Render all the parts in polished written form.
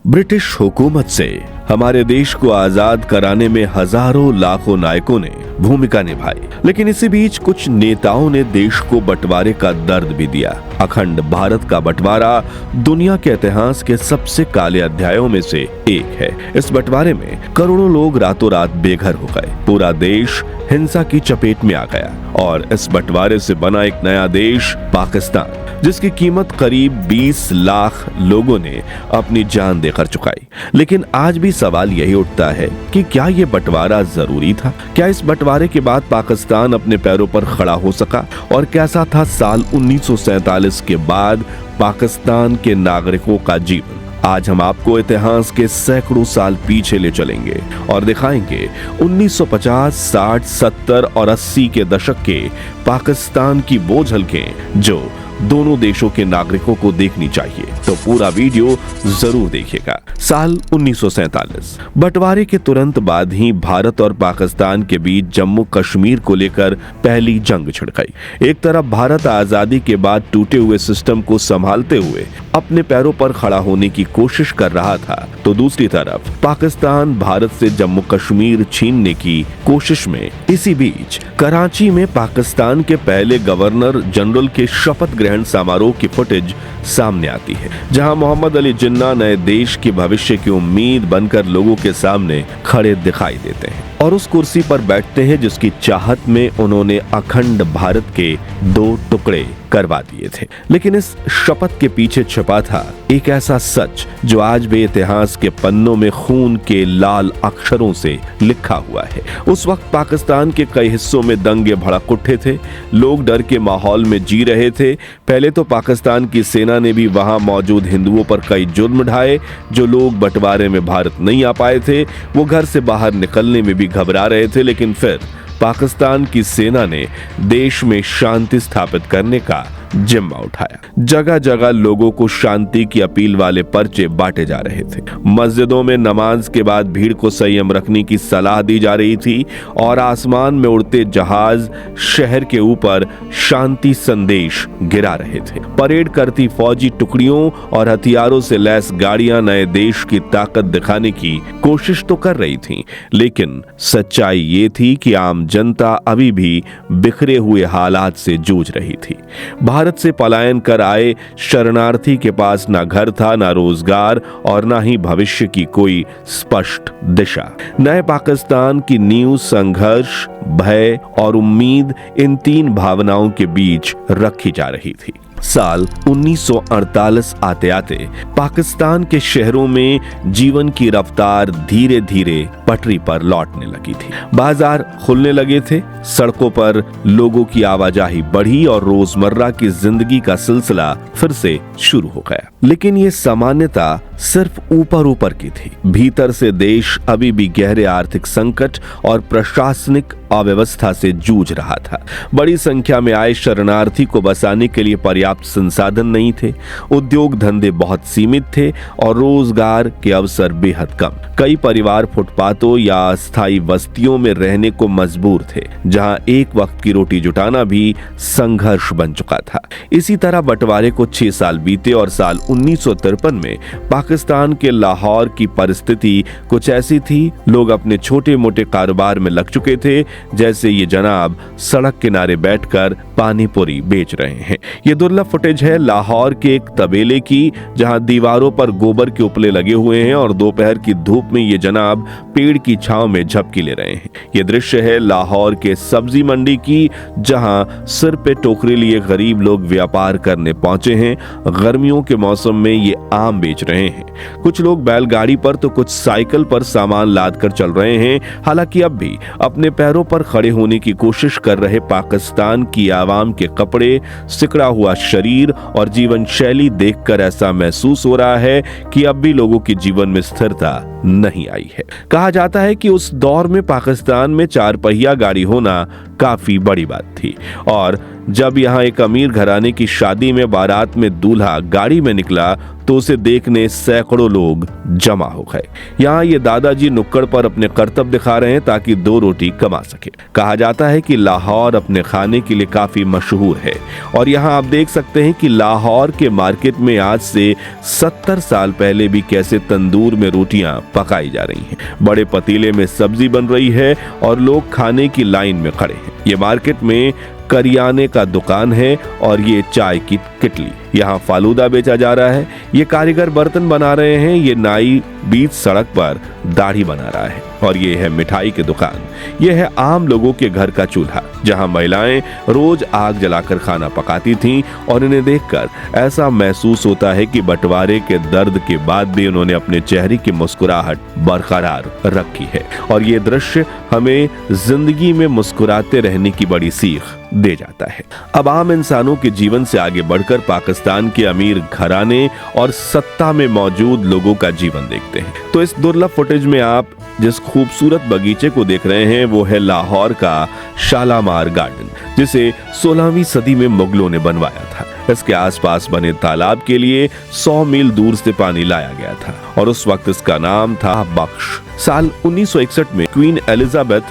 British हुकूमत से हमारे देश को आजाद कराने में हजारों लाखों नायकों ने भूमिका निभाई, लेकिन इसी बीच कुछ नेताओं ने देश को बंटवारे का दर्द भी दिया। अखंड भारत का बंटवारा दुनिया के इतिहास के सबसे काले अध्यायों में से एक है। इस बंटवारे में करोड़ों लोग रातों रात बेघर हो गए, पूरा देश हिंसा की चपेट में आ गया और इस बंटवारे से बना एक नया देश पाकिस्तान, जिसकी कीमत करीब 20 लाख लोगों ने अपनी जान देकर चुकाई। लेकिन आज भी सवाल यही उठता है कि क्या ये बंटवारा जरूरी था? क्या इस बंटवारे के बाद पाकिस्तान अपने पैरों पर खड़ा हो सका? और कैसा था साल 1947 के बाद पाकिस्तान के नागरिकों का जीवन? आज हम आपको इतिहास के सैकड़ों साल पीछे ले चलेंगे और दिखाएंगे 1950, 60, 70 और 80 के दशक के पाकिस्तान की वो झलकें जो दोनों देशों के नागरिकों को देखनी चाहिए। तो पूरा वीडियो जरूर देखिएगा। साल 1947, बंटवारे के तुरंत बाद ही भारत और पाकिस्तान के बीच जम्मू कश्मीर को लेकर पहली जंग छिड़ गई। एक तरफ भारत आजादी के बाद टूटे हुए सिस्टम को संभालते हुए अपने पैरों पर खड़ा होने की कोशिश कर रहा था, तो दूसरी तरफ पाकिस्तान भारत से जम्मू कश्मीर छीनने की कोशिश में। इसी बीच कराची में पाकिस्तान के पहले गवर्नर जनरल के शपथ ग्रहण समारोह की फुटेज सामने आती है, जहां मोहम्मद अली जिन्ना नए देश के भविष्य की उम्मीद बनकर लोगों के सामने खड़े दिखाई देते हैं और उस कुर्सी पर बैठते हैं जिसकी चाहत में उन्होंने अखंड भारत के 2 टुकड़े करवा दिए थे। लेकिन इस शपथ के पीछे छिपा था एक ऐसा सच जो आज भी इतिहास के पन्नों में खून के लाल अक्षरों से लिखा हुआ है। उस वक्त पाकिस्तान के कई हिस्सों में दंगे भड़क उठे थे, लोग डर के माहौल में जी रहे थे। पहले तो पाकिस्तान की सेना ने भी वहां मौजूद हिंदुओं पर कई जुर्म ढाए। जो लोग बंटवारे में भारत नहीं आ पाए थे वो घर से बाहर निकलने में भी घबरा रहे थे, लेकिन फिर पाकिस्तान की सेना ने देश में शांति स्थापित करने का जिम्मा उठाया। जगह जगह लोगों को शांति की अपील वाले पर्चे बांटे जा रहे थे। मस्जिदों में नमाज के बाद भीड़ को संयम रखने की सलाह दी जा रही थी और आसमान में उड़ते जहाज शहर के ऊपर शांति संदेश गिरा रहे थे। परेड करती फौजी टुकड़ियों और हथियारों से लैस गाड़ियां नए देश की ताकत दिखाने की कोशिश तो कर रही थीं, लेकिन सच्चाई ये थी कि आम जनता अभी भी बिखरे हुए हालात से जूझ रही थी। भारत से पलायन कर आए शरणार्थी के पास ना घर था, ना रोजगार और ना ही भविष्य की कोई स्पष्ट दिशा। नए पाकिस्तान की नींव संघर्ष, भय और उम्मीद, इन 3 भावनाओं के बीच रखी जा रही थी। साल 1948 आते आते पाकिस्तान के शहरों में जीवन की रफ्तार धीरे धीरे पटरी पर लौटने लगी थी। बाजार खुलने लगे थे, सड़कों पर लोगों की आवाजाही बढ़ी और रोजमर्रा की जिंदगी का सिलसिला फिर से शुरू हो गया। लेकिन ये सामान्यता सिर्फ ऊपर ऊपर की थी। भीतर से देश अभी भी गहरे आर्थिक संकट और प्रशासनिक अव्यवस्था से जूझ रहा था। बड़ी संख्या में आए शरणार्थी को बसाने के लिए पर्याप्त संसाधन नहीं थे, उद्योग धंधे बहुत सीमित थे और रोजगार के अवसर बेहद कम। कई परिवार फुटपाथों या अस्थायी बस्तियों में रहने को मजबूर थे, जहां एक वक्त की रोटी जुटाना भी संघर्ष बन चुका था। इसी तरह बंटवारे को 6 साल बीते और साल 1953 में पाकिस्तान के लाहौर की परिस्थिति कुछ ऐसी थी। लोग अपने छोटे मोटे कारोबार में लग चुके थे, जैसे ये जनाब सड़क किनारे बैठकर पानी पूरी बेच रहे हैं। ये दुर्लभ फुटेज है लाहौर के एक तबेले की, जहां दीवारों पर गोबर के उपले लगे हुए हैं और दोपहर की धूप में ये जनाब पेड़ की छांव में झपकी ले रहे हैं। ये दृश्य है लाहौर के सब्जी मंडी की, जहां सिर पे टोकरी लिए गरीब लोग व्यापार करने पहुंचे हैं। गर्मियों के मौसम में ये आम बेच रहे हैं। कुछ लोग बैलगाड़ी पर तो कुछ साइकिल पर सामान लाद कर चल रहे हैं। हालांकि अब भी अपने पैरों पर खड़े होने की कोशिश कर रहे पाकिस्तान की आवाम के कपड़े, सिकड़ा हुआ शरीर और जीवन शैली देखकर ऐसा महसूस हो रहा है कि अब भी लोगों के जीवन में स्थिरता नहीं आई है। कहा जाता है कि उस दौर में पाकिस्तान में 4 पहिया गाड़ी होना काफी बड़ी बात थी और जब यहाँ एक अमीर घराने की शादी में बारात में दूल्हा गाड़ी में निकला तो उसे देखने सैकड़ों लोग जमा हो गए। यहाँ ये दादाजी नुक्कड़ पर अपने करतब दिखा रहे हैं ताकि 2 रोटी कमा सके। कहा जाता है कि लाहौर अपने खाने के लिए काफी मशहूर है और यहाँ आप देख सकते हैं कि लाहौर के मार्केट में आज से 70 साल पहले भी कैसे तंदूर में रोटियां पकाई जा रही हैं। बड़े पतीले में सब्जी बन रही है और लोग खाने की लाइन में खड़े हैं। ये मार्केट में करियाने का दुकान है और ये चाय की किटली। यहाँ फालूदा बेचा जा रहा है। ये कारीगर बर्तन बना रहे हैं। ये नाई बीच सड़क पर दाढ़ी बना रहा है और ये है मिठाई की दुकान। ये है आम लोगों के घर का चूल्हा जहाँ महिलाएं रोज आग जलाकर खाना पकाती थीं और इन्हें देखकर ऐसा महसूस होता है कि बंटवारे के दर्द के बाद भी उन्होंने अपने चेहरे की मुस्कुराहट बरकरार रखी है और ये दृश्य हमें जिंदगी में मुस्कुराते रहने की बड़ी सीख दे जाता है। अब आम इंसानों के जीवन से आगे बढ़कर पाकिस्तान के अमीर घराने और सत्ता में मौजूद लोगों का जीवन देखते हैं। तो इस दुर्लभ फुटेज में आप जिस खूबसूरत बगीचे को देख रहे हैं वो है लाहौर का शालामार गार्डन, जिसे 16वीं सदी में मुगलों ने बनवाया था। इसके आसपास बने तालाब के लिए 100 मील दूर से पानी लाया गया था और उस वक्त इसका नाम था बख्श। साल 1961 में क्वीन एलिजाबेथ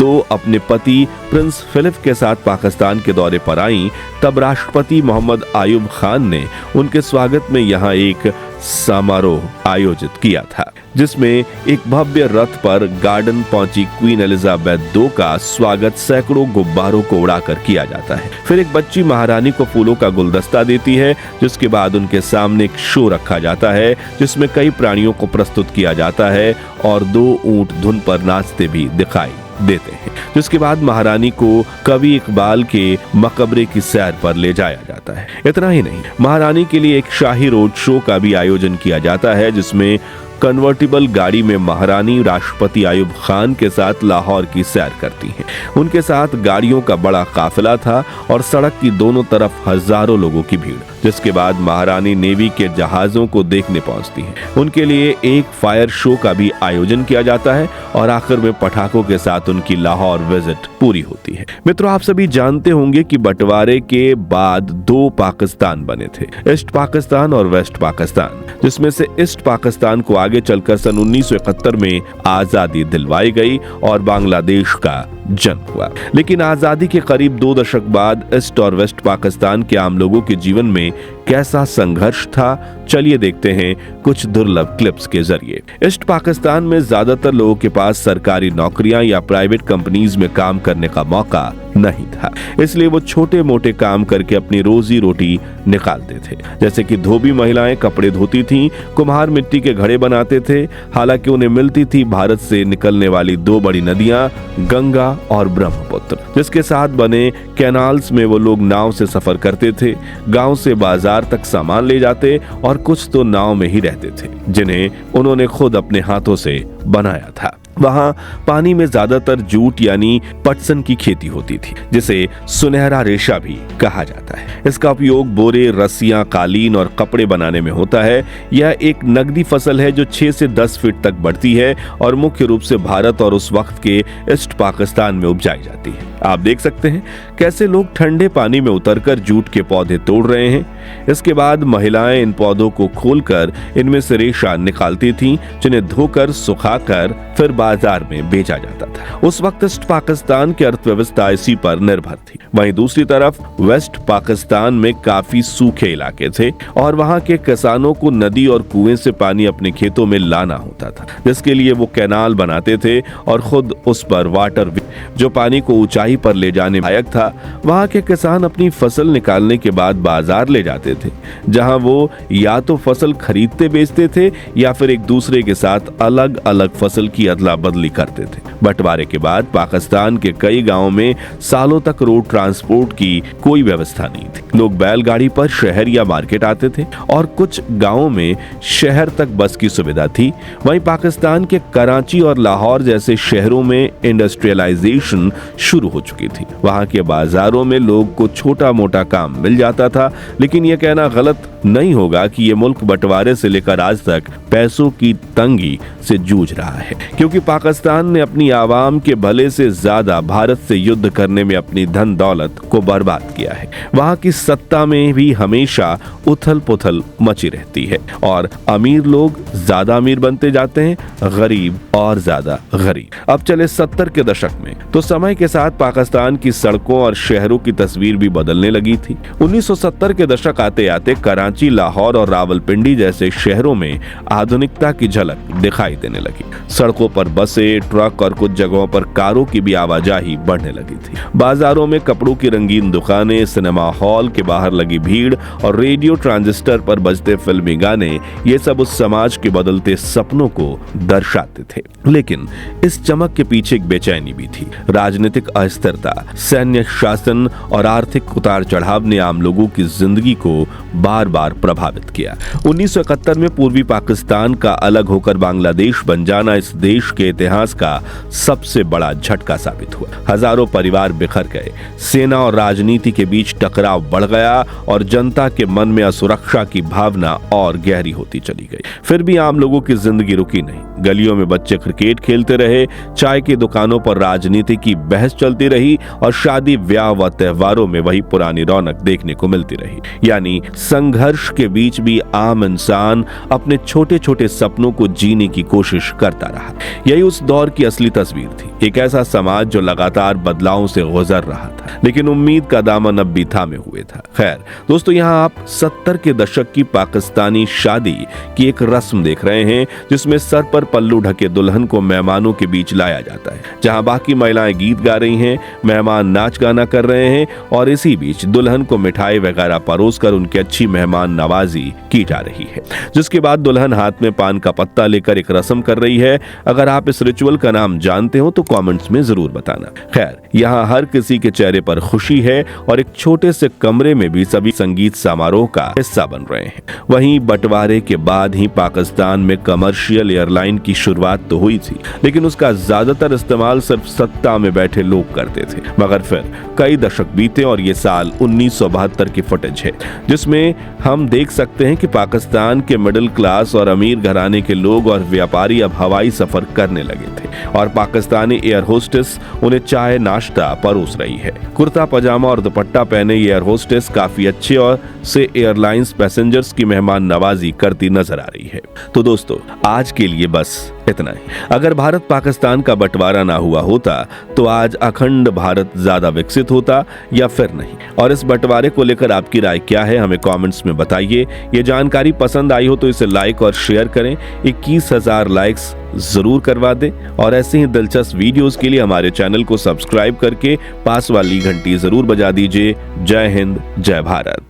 II अपने पति प्रिंस फिलिप के साथ पाकिस्तान के दौरे पर आईं। तब राष्ट्रपति मोहम्मद आयूब खान ने उनके स्वागत में यहाँ एक समारोह आयोजित किया था, जिसमें एक भव्य रथ पर गार्डन पहुंची क्वीन एलिजाबेथ II का स्वागत सैकड़ों गुब्बारों को उड़ाकर किया जाता है। फिर एक बच्ची महारानी को फूलों का गुलदस्ता देती है, जिसके बाद उनके सामने एक शो रखा जाता है जिसमें कई प्राणियों को प्रस्तुत किया जाता है और 2 ऊंट धुन पर नाचते भी दिखाई देते हैं। जिसके बाद महारानी को कवि इकबाल के मकबरे की सैर पर ले जाया जाता है। इतना ही नहीं, महारानी के लिए एक शाही रोड शो का भी आयोजन किया जाता है, जिसमें कन्वर्टिबल गाड़ी में महारानी राष्ट्रपति आयूब खान के साथ लाहौर की सैर करती हैं। उनके साथ गाड़ियों का बड़ा काफिला था और सड़क की दोनों तरफ हजारों लोगों की भीड़। जिसके बाद महारानी नेवी के जहाजों को देखने पहुंचती हैं। उनके लिए एक फायर शो का भी आयोजन किया जाता है और आखिर में पटाखों के साथ उनकी लाहौर विजिट पूरी होती है। मित्रों, आप सभी जानते होंगे कि बंटवारे के बाद 2 पाकिस्तान बने थे, ईस्ट पाकिस्तान और वेस्ट पाकिस्तान, जिसमें से ईस्ट पाकिस्तान को आगे चलकर सन 1971 में आजादी दिलवाई गई और बांग्लादेश का जन्म हुआ। लेकिन आजादी के करीब 2 दशक बाद ईस्ट और वेस्ट पाकिस्तान के आम लोगों के जीवन में कैसा संघर्ष था, चलिए देखते हैं कुछ दुर्लभ क्लिप्स के जरिए। ईस्ट पाकिस्तान में ज्यादातर लोगों के पास सरकारी नौकरियां या प्राइवेट कंपनीज में काम करने का मौका नहीं था, इसलिए वो छोटे मोटे काम करके अपनी रोजी रोटी निकालते थे। जैसे कि धोबी महिलाएं कपड़े धोती थीं, कुम्हार मिट्टी के घड़े बनाते थे। हालांकि उन्हें मिलती थी भारत से निकलने वाली 2 बड़ी नदियां, गंगा और ब्रह्मपुत्र, जिसके साथ बने कैनाल्स में वो लोग नाव से सफर करते थे। गांव से बाजार तक सामान ले जाते और कुछ तो नाव में ही रहते थे, जिन्हें उन्होंने खुद अपने हाथों से बनाया था। वहां पानी में ज्यादातर जूट यानी पटसन की खेती होती थी, जिसे सुनहरा रेशा भी कहा जाता है। इसका उपयोग बोरे, रस्सियां, कालीन और कपड़े बनाने में होता है। यह एक नगदी फसल है जो 6 से 10 फीट तक बढ़ती है और मुख्य रूप से भारत और उस वक्त के ईस्ट पाकिस्तान में उपजाई जाती है। आप देख सकते हैं कैसे लोग ठंडे पानी में उतरकर जूट के पौधे तोड़ रहे हैं। इसके बाद महिलाएं इन पौधों को खोलकर इनमें से रेशा निकालती थीं, जिन्हें धोकर सुखाकर फिर बाजार में बेचा जाता था। उस वक्त ईस्ट पाकिस्तान की अर्थव्यवस्था इसी पर निर्भर थी। वहीं दूसरी तरफ वेस्ट पाकिस्तान में काफी सूखे इलाके थे और वहां के किसानों को नदी और कुएं से पानी अपने खेतों में लाना होता था, जिसके लिए वो कैनाल बनाते थे और खुद उस पर वाटर जो पानी को ऊंचाई पर ले जाने लायक था। वहां के किसान अपनी फसल निकालने के बाद बाजार ले जाते थे, जहां वो या तो फसल खरीदते बेचते थे या फिर एक दूसरे के साथ अलग अलग फसल की अदला बदली करते थे। बंटवारे के बाद पाकिस्तान के कई गांवों में सालों तक रोड ट्रांसपोर्ट की कोई व्यवस्था नहीं थी। लोग बैलगाड़ी पर शहर या मार्केट आते थे और कुछ गांवों में शहर तक बस की सुविधा थी। वहीं पाकिस्तान के कराची और लाहौर जैसे शहरों में इंडस्ट्रियलाइजेशन ग्लोबलाइजेशन शुरू हो चुकी थी। वहां के बाजारों में लोग को छोटा मोटा काम मिल जाता था, लेकिन यह कहना गलत नहीं होगा कि यह मुल्क बंटवारे से लेकर आज तक पैसों की तंगी से जूझ रहा है, क्योंकि पाकिस्तान ने अपनी आवाम के भले से ज्यादा भारत से युद्ध करने में अपनी धन दौलत को बर्बाद किया है। वहां की सत्ता में भी हमेशा उथल पुथल मची रहती है और अमीर लोग ज्यादा अमीर बनते जाते हैं, गरीब और ज्यादा गरीब। अब चले 70 के दशक में, तो समय के साथ पाकिस्तान की सड़कों और शहरों की तस्वीर भी बदलने लगी थी। 1970 के दशक आते आते कराची, लाहौर और रावलपिंडी जैसे शहरों में आधुनिकता की झलक दिखाई देने लगी। सड़कों पर बसें, ट्रक और कुछ जगहों पर कारों की भी आवाजाही बढ़ने लगी थी। बाजारों में कपड़ों की रंगीन दुकानें, सिनेमा हॉल के बाहर लगी भीड़ और रेडियो ट्रांजिस्टर पर बजते फिल्मी गाने, ये सब उस समाज के बदलते सपनों को दर्शाते थे। लेकिन इस चमक के पीछे एक बेचैनी भी थी। राजनीतिक अस्थिरता, सैन्य शासन और आर्थिक उतार चढ़ाव ने आम लोगों की जिंदगी को बार बार प्रभावित किया। 1971 में पूर्वी पाकिस्तान का अलग होकर बांग्लादेश बन जाना इस देश के इतिहास का सबसे बड़ा झटका साबित हुआ। हजारों परिवार बिखर गए, सेना और राजनीति के बीच टकराव बढ़ गया और जनता के मन में असुरक्षा की भावना और गहरी होती चली गई। फिर भी आम लोगों की जिंदगी रुकी नहीं। गलियों में बच्चे क्रिकेट खेलते रहे, चाय की दुकानों पर राजनीति की बहस चलती रही और शादी ब्याह व त्योहारों में वही पुरानी रौनक देखने को मिलती रही। यानी संघर्ष के बीच भी आम इंसान अपने छोटे छोटे सपनों को जीने की कोशिश करता रहा। यही उस दौर की असली तस्वीर थी, एक ऐसा समाज जो लगातार बदलावों से गुजर रहा था, लेकिन उम्मीद का दामन अब भी थामे हुए था। खैर दोस्तों, यहाँ आप 70 के दशक की पाकिस्तानी शादी की एक रस्म देख रहे हैं, जिसमें सर पर पल्लू ढके दुल्हन को मेहमानों के बीच लाया जाता है। जहां बाकी महिलाएं गीत गा रही हैं, मेहमान नाच गाना कर रहे हैं और इसी बीच दुल्हन को मिठाई वगैरह परोसकर उनकी अच्छी मेहमान नवाजी की जा रही है। जिसके बाद दुल्हन हाथ में पान का पत्ता लेकर एक रस्म कर रही है। अगर आप इस रिचुअल का नाम जानते हो तो कमेंट्स में जरूर बताना। खैर, यहाँ हर किसी के चेहरे पर खुशी है और एक छोटे से कमरे में भी सभी संगीत समारोह का हिस्सा बन रहे हैं। वहीं बंटवारे के बाद ही पाकिस्तान में कमर्शियल एयरलाइन की शुरुआत तो हुई थी, लेकिन उसका ज्यादातर इस्तेमाल सिर्फ सत्ता में बैठे लोग करते थे। मगर फिर कई दशक बीते और ये साल 1972 की फुटेज है, जिसमें हम देख सकते हैं कि पाकिस्तान के मिडिल क्लास और अमीर घराने के लोग और व्यापारी अब हवाई सफर करने लगे थे और पाकिस्तानी एयर होस्टेस उन्हें चाय नाश्ता परोस रही है। कुर्ता पजामा और दुपट्टा पहने एयर होस्टेस काफी अच्छे और से एयरलाइंस पैसेंजर्स की मेहमान नवाजी करती नजर आ रही है। तो दोस्तों, आज के लिए बस इतना ही। अगर भारत पाकिस्तान का बंटवारा ना हुआ होता तो आज अखंड भारत ज्यादा विकसित होता या फिर नहीं। और इस बंटवारे को लेकर आपकी राय क्या है, हमें कमेंट्स में बताइए। ये जानकारी पसंद आई हो तो इसे लाइक और शेयर करें। 21,000 लाइक्स जरूर करवा दें और ऐसे ही दिलचस्प वीडियोस के लिए हमारे चैनल को सब्सक्राइब करके पास वाली घंटी जरूर बजा दीजिए। जय हिंद, जय भारत।